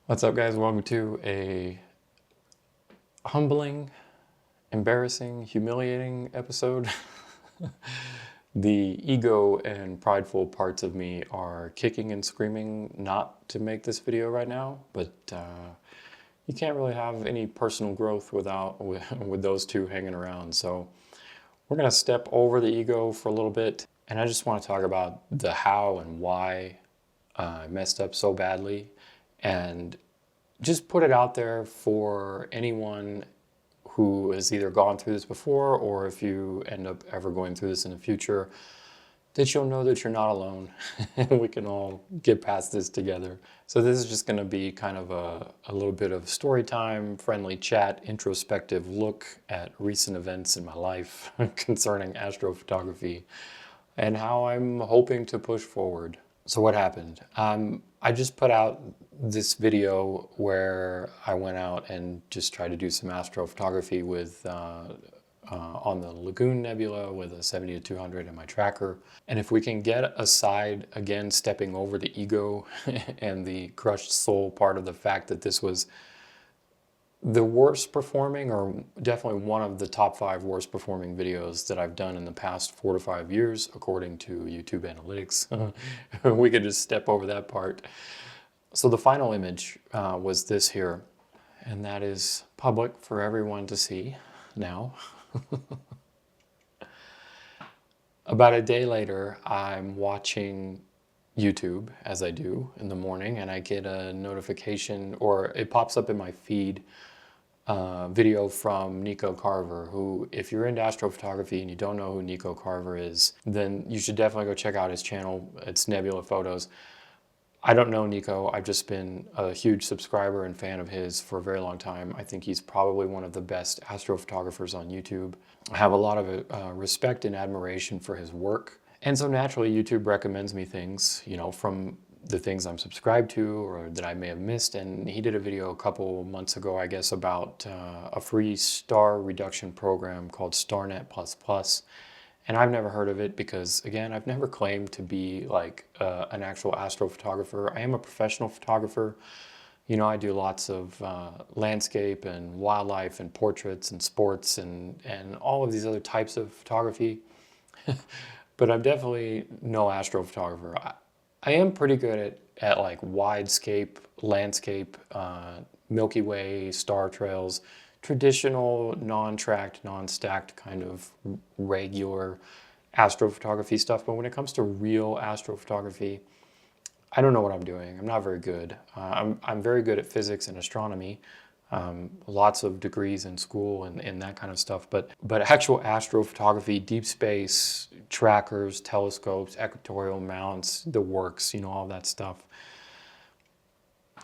What's up, guys? Welcome to a humbling, embarrassing, humiliating episode. The ego and prideful parts of me are kicking and screaming not to make this video right now, but you can't really have any personal growth with those two hanging around. So we're going to step over the ego for a little bit, and I just want to talk about the how and why I messed up so badly, and just put it out there for anyone who has either gone through this before, or if you end up ever going through this in the future, that you'll know that you're not alone and we can all get past this together. So this is just going to be kind of a little bit of story time, friendly chat, introspective look at recent events in my life concerning astrophotography and how I'm hoping to push forward. So what happened? I just put out this video where I went out and just tried to do some astrophotography with on the Lagoon Nebula with a 70-200 in my tracker. And if we can get aside, again, stepping over the ego and the crushed soul part of the fact that this was the worst performing, or definitely one of the top 5 worst performing videos that I've done in the past 4 to 5 years, according to YouTube analytics. We could just step over that part. So the final image was this here, and that is public for everyone to see now. About a day later, I'm watching YouTube, as I do in the morning, and I get a notification, or it pops up in my feed, video from Nico Carver, who, if you're into astrophotography and you don't know who Nico Carver is, then you should definitely go check out his channel. It's Nebula Photos. I don't know Nico. I've just been a huge subscriber and fan of his for a very long time. I think he's probably one of the best astrophotographers on YouTube. I have a lot of respect and admiration for his work. And so naturally, YouTube recommends me things, you know, from the things I'm subscribed to or that I may have missed. And he did a video a couple months ago, I guess, about a free star reduction program called Starnet++. And I've never heard of it because, again, I've never claimed to be like an actual astrophotographer. I am a professional photographer. You know, I do lots of landscape and wildlife and portraits and sports and all of these other types of photography. But I'm definitely no astrophotographer. I am pretty good at like widescape, landscape, Milky Way, star trails, traditional, non-tracked, non-stacked kind of regular astrophotography stuff. But when it comes to real astrophotography, I don't know what I'm doing. I'm not very good. I'm very good at physics and astronomy, lots of degrees in school and that kind of stuff. But actual astrophotography, deep space, trackers, telescopes, equatorial mounts, the works, you know, all that stuff,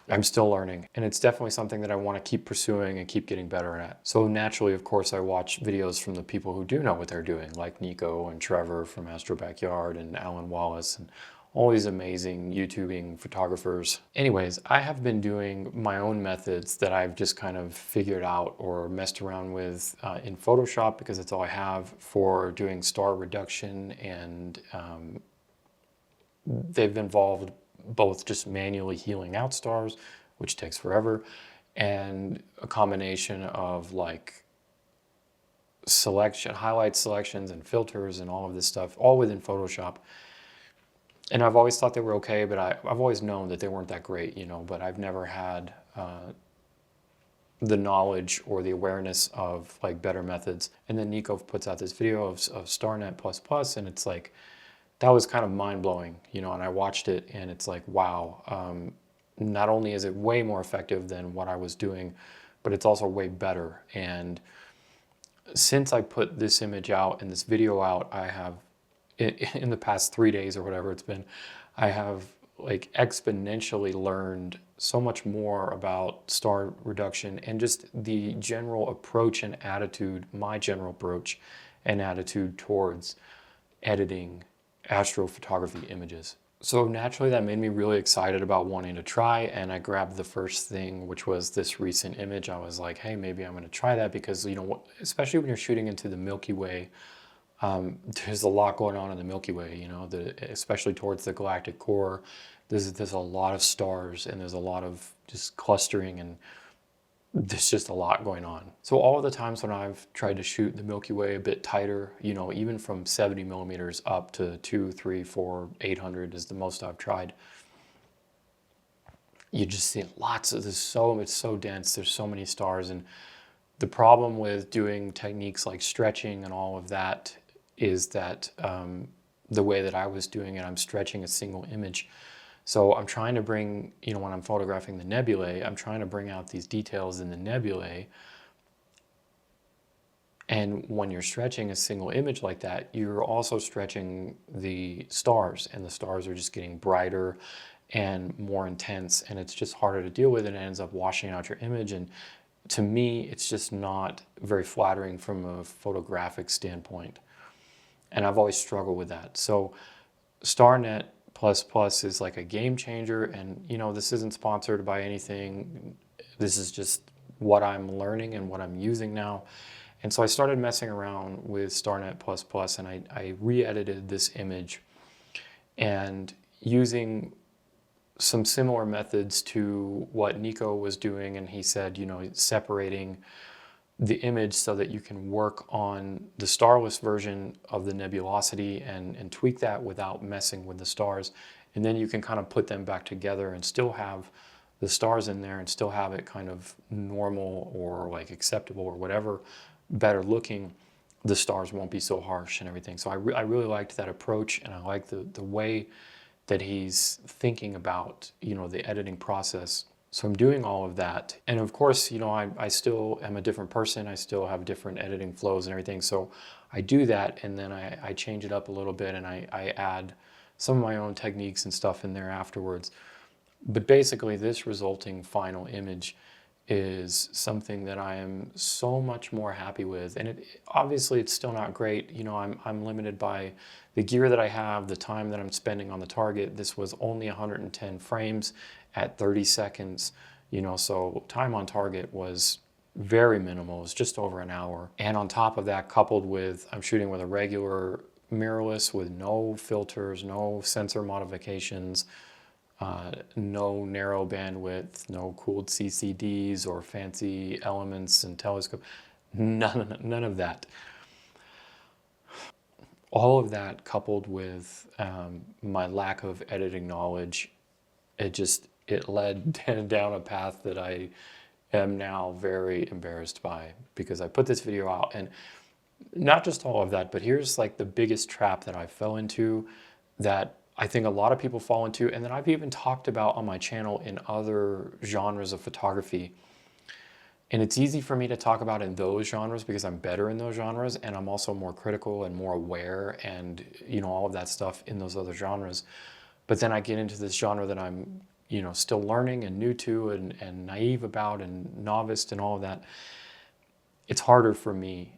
I'm still learning. And it's definitely something that I want to keep pursuing and keep getting better at. So naturally, of course, I watch videos from the people who do know what they're doing, like Nico and Trevor from Astro Backyard and Alan Wallace and all these amazing YouTubing photographers. Anyways, I have been doing my own methods that I've just kind of figured out or messed around with in Photoshop, because it's all I have for doing star reduction, and they've involved both just manually healing out stars, which takes forever, and a combination of like highlight selections and filters and all of this stuff, all within Photoshop. And I've always thought they were okay, but I've always known that they weren't that great, you know, but I've never had the knowledge or the awareness of like better methods. And then Nico puts out this video of Starnet++, and it's like, that was kind of mind-blowing, you know, and I watched it and it's like, wow, not only is it way more effective than what I was doing, but it's also way better. And since I put this image out and this video out, I have, in the past 3 days or whatever it's been, I have like exponentially learned so much more about star reduction and just the general approach and attitude, my general approach and attitude towards editing astrophotography images. So naturally that made me really excited about wanting to try, and I grabbed the first thing, which was this recent image. I was like, hey, maybe I'm going to try that because, you know, especially when you're shooting into the Milky Way, There's a lot going on in the Milky Way, you know, especially towards the galactic core. There's a lot of stars, and there's a lot of just clustering, and there's just a lot going on. So all of the times when I've tried to shoot the Milky Way a bit tighter, you know, even from 70 millimeters up to 2, 3, 4, 800 is the most I've tried. You just see lots of, it's so dense, there's so many stars. And the problem with doing techniques like stretching and all of that is that the way that I was doing it, I'm stretching a single image. So I'm trying to bring, you know, when I'm photographing the nebulae, I'm trying to bring out these details in the nebulae. And when you're stretching a single image like that, you're also stretching the stars, and the stars are just getting brighter and more intense, and it's just harder to deal with, and it ends up washing out your image. And to me, it's just not very flattering from a photographic standpoint. And I've always struggled with that. So Starnet is like a game changer. And, you know, this isn't sponsored by anything. This is just what I'm learning and what I'm using now. And so I started messing around with Starnet++, and I re-edited this image and using some similar methods to what Nico was doing. And he said, you know, separating the image so that you can work on the starless version of the nebulosity and tweak that without messing with the stars. And then you can kind of put them back together and still have the stars in there and still have it kind of normal or like acceptable or whatever, better looking. The stars won't be so harsh and everything. So I really liked that approach, and I like the way that he's thinking about, you know, the editing process. So I'm doing all of that. And of course, you know, I still am a different person. I still have different editing flows and everything. So I do that, and then I change it up a little bit, and I add some of my own techniques and stuff in there afterwards. But basically, this resulting final image is something that I am so much more happy with. And obviously it's still not great. You know, I'm limited by the gear that I have, the time that I'm spending on the target. This was only 110 frames at 30 seconds, you know, so time on target was very minimal. It was just over an hour. And on top of that, coupled with, I'm shooting with a regular mirrorless with no filters, no sensor modifications, no narrow bandwidth, no cooled CCDs or fancy elements and telescope, none of that. All of that coupled with my lack of editing knowledge, it led down a path that I am now very embarrassed by, because I put this video out, and not just all of that, but here's like the biggest trap that I fell into that I think a lot of people fall into, and that I've even talked about on my channel in other genres of photography. And it's easy for me to talk about in those genres because I'm better in those genres, and I'm also more critical and more aware and, you know, all of that stuff in those other genres. But then I get into this genre that I'm, you know, still learning and new to and naive about and novice and all of that. It's harder for me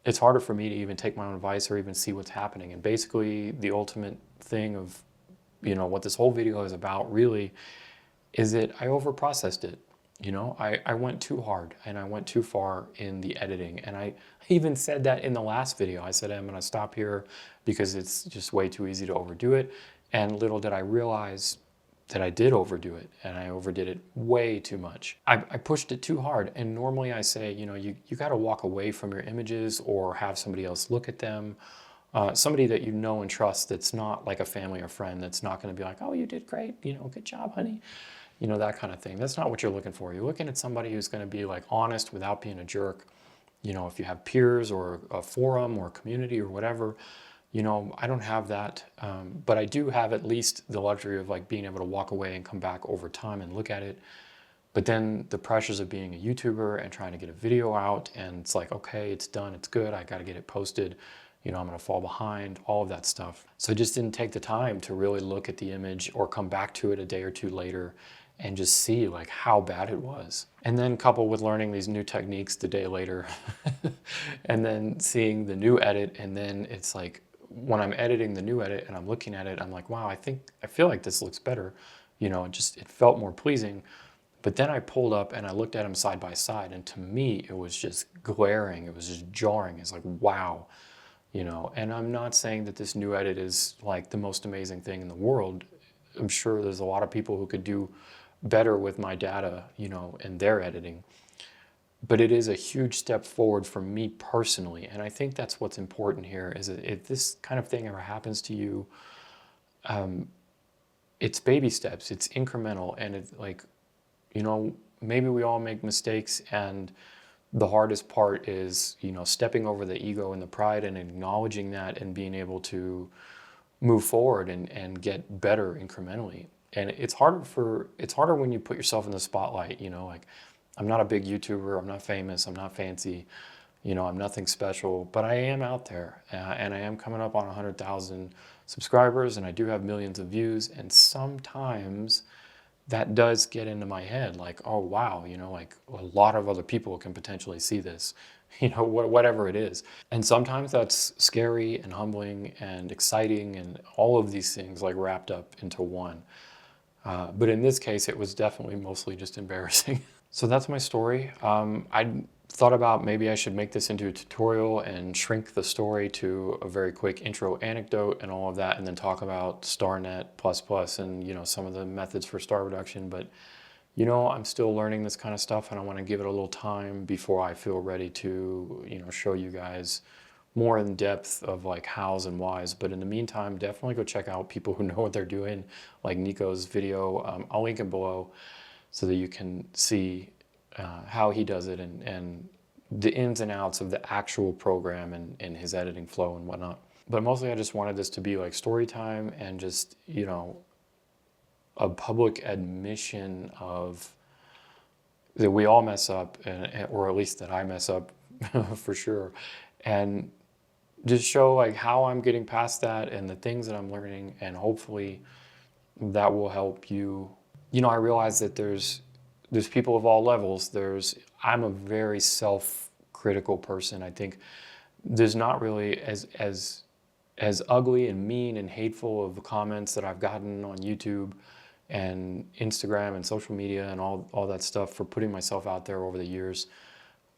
it's harder for me to even take my own advice or even see what's happening. And basically the ultimate thing of, you know, what this whole video is about really is that I overprocessed it. You know, I went too hard and I went too far in the editing. And I even said that in the last video. I said, I'm going to stop here because it's just way too easy to overdo it. And little did I realize that I did overdo it, and I overdid it way too much. I pushed it too hard. And normally I say, you know, you got to walk away from your images or have somebody else look at them. Somebody that you know and trust, that's not like a family or friend, that's not going to be like, oh, you did great, you know, good job, honey. You know, that kind of thing. That's not what you're looking for. You're looking at somebody who's going to be like honest without being a jerk. You know, if you have peers or a forum or a community or whatever, you know, I don't have that, but I do have at least the luxury of like being able to walk away and come back over time and look at it. But then the pressures of being a YouTuber and trying to get a video out, and it's like, okay, it's done, it's good, I got to get it posted. You know, I'm going to fall behind, all of that stuff. So I just didn't take the time to really look at the image or come back to it a day or two later and just see like how bad it was. And then coupled with learning these new techniques the day later and then seeing the new edit, and then it's like, when I'm editing the new edit and I'm looking at it, I'm like, wow, I feel like this looks better. You know, it felt more pleasing. But then I pulled up and I looked at them side by side, and to me, it was just glaring. It was just jarring. It's like, wow, you know. And I'm not saying that this new edit is like the most amazing thing in the world. I'm sure there's a lot of people who could do better with my data, you know, in their editing. But it is a huge step forward for me personally. And I think that's what's important here is that if this kind of thing ever happens to you, it's baby steps, it's incremental, and it's like, you know, maybe we all make mistakes, and the hardest part is, you know, stepping over the ego and the pride and acknowledging that and being able to move forward and get better incrementally. And it's harder when you put yourself in the spotlight, you know, like I'm not a big YouTuber, I'm not famous, I'm not fancy, you know, I'm nothing special, but I am out there, and I am coming up on 100,000 subscribers, and I do have millions of views, and sometimes that does get into my head, like, oh wow, you know, like a lot of other people can potentially see this, you know, whatever it is. And sometimes that's scary and humbling and exciting and all of these things like wrapped up into one. But in this case, it was definitely mostly just embarrassing. So that's my story. I thought about maybe I should make this into a tutorial and shrink the story to a very quick intro anecdote and all of that, and then talk about Starnet++ and, you know, some of the methods for star reduction. But, you know, I'm still learning this kind of stuff, and I want to give it a little time before I feel ready to, you know, show you guys more in depth of like hows and whys. But in the meantime, definitely go check out people who know what they're doing, like Nico's video. I'll link it below so that you can see how he does it and the ins and outs of the actual program and his editing flow and whatnot. But mostly I just wanted this to be like story time and just, you know, a public admission of that we all mess up, or at least that I mess up for sure. And just show like how I'm getting past that and the things that I'm learning, and hopefully that will help you. You know, I realize that there's people of all levels. I'm a very self-critical person. I think there's not really as ugly and mean and hateful of the comments that I've gotten on YouTube and Instagram and social media and all that stuff for putting myself out there over the years.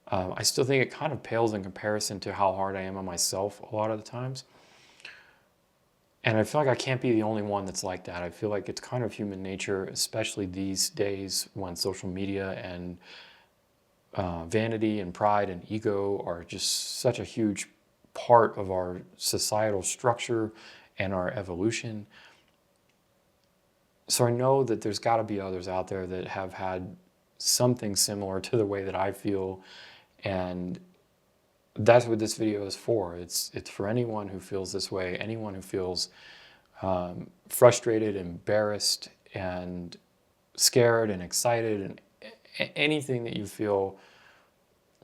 I still think it kind of pales in comparison to how hard I am on myself a lot of the times. And I feel like I can't be the only one that's like that. I feel like it's kind of human nature, especially these days when social media and vanity and pride and ego are just such a huge part of our societal structure and our evolution. So I know that there's got to be others out there that have had something similar to the way that I feel, and that's what this video is for. It's for anyone who feels this way, anyone who feels frustrated, embarrassed, and scared and excited, and anything that you feel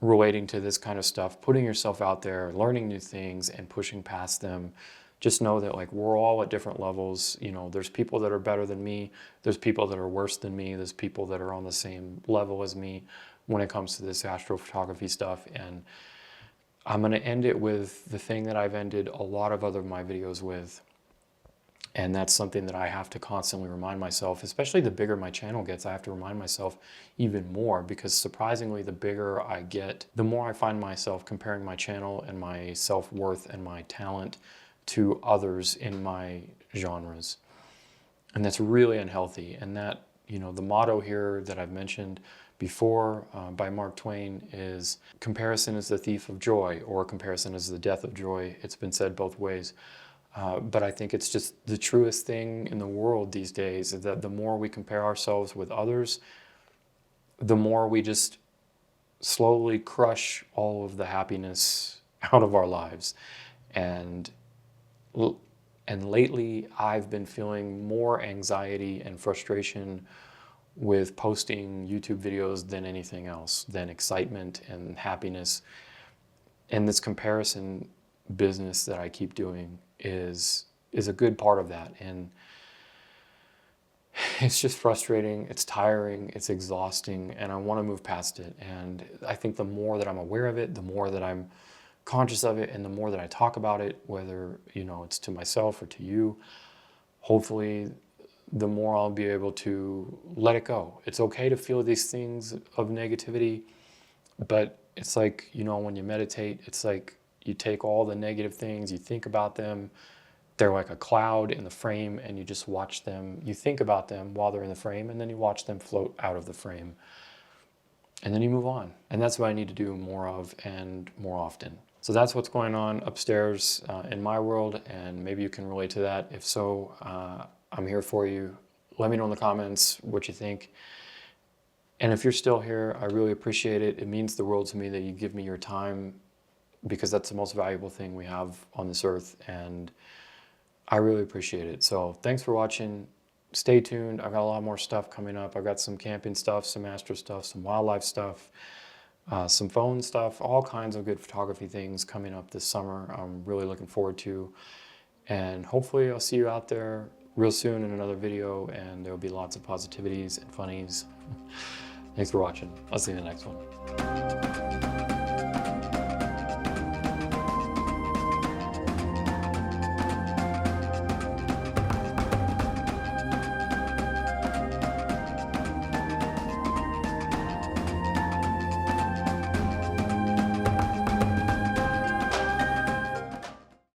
relating to this kind of stuff, putting yourself out there, learning new things and pushing past them. Just know that like we're all at different levels. You know, there's people that are better than me, there's people that are worse than me, there's people that are on the same level as me when it comes to this astrophotography stuff. And I'm going to end it with the thing that I've ended a lot of other of my videos with, and that's something that I have to constantly remind myself, especially the bigger my channel gets. I have to remind myself even more, because surprisingly the bigger I get, the more I find myself comparing my channel and my self-worth and my talent to others in my genres. And that's really unhealthy. And that, you know, the motto here that I've mentioned before by Mark Twain is comparison is the thief of joy, or comparison is the death of joy. It's been said both ways. But I think it's just the truest thing in the world these days, is that the more we compare ourselves with others, the more we just slowly crush all of the happiness out of our lives. And lately I've been feeling more anxiety and frustration with posting YouTube videos than anything else, than excitement and happiness. And this comparison business that I keep doing is a good part of that. And it's just frustrating, it's tiring, it's exhausting, and I want to move past it. And I think the more that I'm aware of it, the more that I'm conscious of it, and the more that I talk about it, whether, you know, it's to myself or to you, hopefully the more I'll be able to let it go. It's okay to feel these things of negativity, but it's like, you know, when you meditate, it's like you take all the negative things, you think about them, they're like a cloud in the frame, and you just watch them. You think about them while they're in the frame, and then you watch them float out of the frame. And then you move on. And that's what I need to do more of and more often. So that's what's going on upstairs in my world, and maybe you can relate to that. If so, I'm here for you. Let me know in the comments what you think. And if you're still here, I really appreciate it. It means the world to me that you give me your time, because that's the most valuable thing we have on this earth, and I really appreciate it. So thanks for watching. Stay tuned. I've got a lot more stuff coming up. I've got some camping stuff, some astro stuff, some wildlife stuff, some phone stuff, all kinds of good photography things coming up this summer. I'm really looking forward to. And hopefully I'll see you out there real soon in another video, and there'll be lots of positivities and funnies. Thanks for watching. I'll see you in the next one.